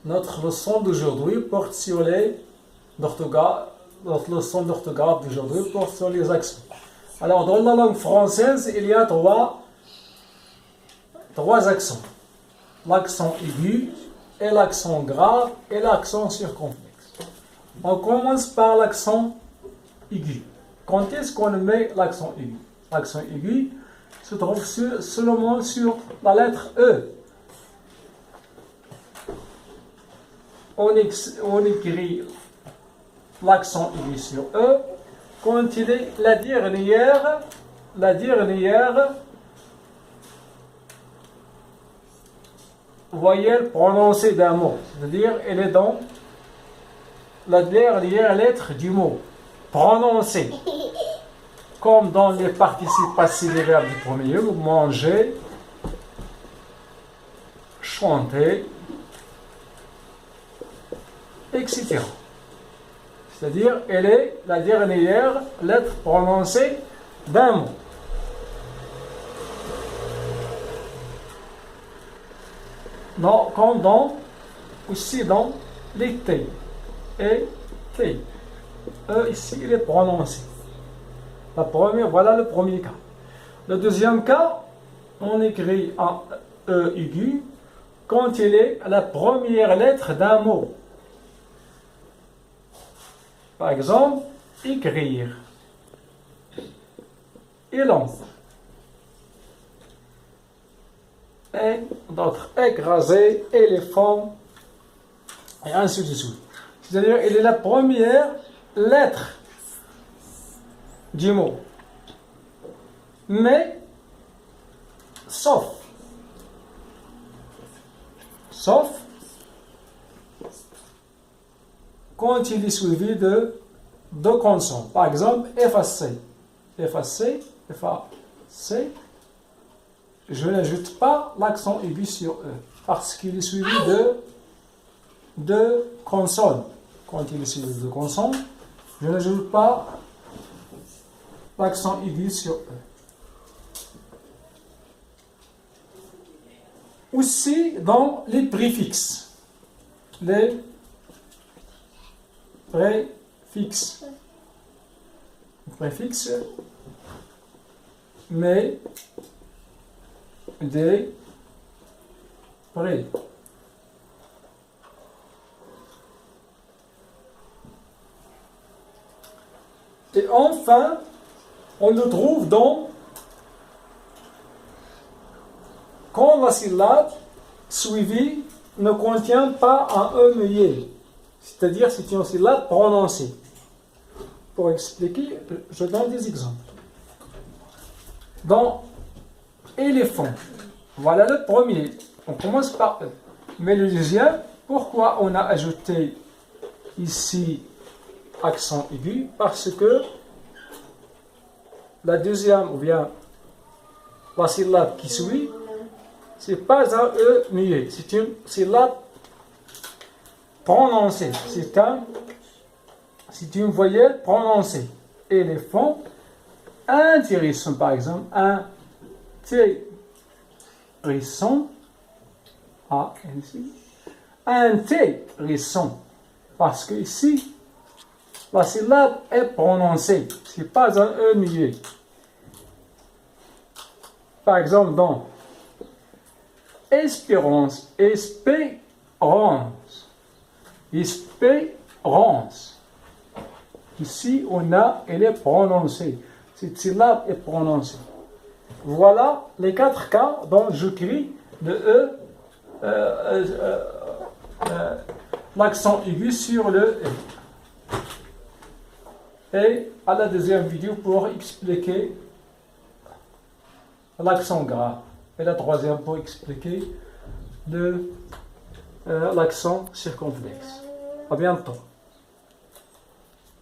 Notre leçon d'aujourd'hui porte sur les d'orthographe. Notre leçon d'orthographe d'aujourd'hui porte sur les accents. Alors, dans la langue française, il y a trois accents. L'accent aigu, et l'accent grave, et l'accent circonflexe. On commence par l'accent aigu. Quand est-ce qu'on met l'accent aigu? L'accent aigu se trouve seulement sur la lettre E. On écrit l'accent aigu sur E quand il est la dernière voyelle prononcée d'un mot. C'est-à-dire, elle est dans la dernière lettre du mot prononcée. Comme dans les participes passés des verbes du premier lieu, manger, chanter, etc. C'est-à-dire, elle est la dernière lettre prononcée d'un mot. Comme aussi dans les T et T. E ici, il est prononcé. Voilà le premier cas. Le deuxième cas, on écrit un E aigu quand il est la première lettre d'un mot. Par exemple, écrire, élan, et d'autres, écraser, éléphant, et ainsi de suite. C'est-à-dire, il est la première lettre du mot. Mais, sauf quand il est suivi de deux consonnes. Par exemple, effacer. Effacer, je n'ajoute pas l'accent aigu sur E, parce qu'il est suivi de deux consonnes. Quand il est suivi de deux consonnes, je n'ajoute pas l'accent aigu sur E. Aussi dans les préfixes. Les préfixes. Préfixes, mais des pré. Et enfin, on le trouve quand la syllabe suivie ne contient pas un E muet, c'est-à-dire c'est une syllabe prononcée. Pour expliquer, je donne des exemples. Dans éléphant, voilà le premier, on commence par E. Mais le deuxième, pourquoi on a ajouté ici accent aigu? Parce que la deuxième, ou bien la syllabe qui suit, c'est pas un E muet, c'est une syllabe prononcée. C'est une voyelle prononcée. Éléphant, intéressant par exemple, intéressant, intéressant, parce que ici, la syllabe est prononcée, c'est pas un E muet. Par exemple, dans espérance, espérance. Ici, elle est prononcée. Cette syllabe est prononcée. Voilà les quatre cas dont j'écris le l'accent aigu sur le E. Et à la deuxième vidéo pour expliquer l'accent grave. Et la troisième pour expliquer l'accent circonflexe. À bientôt.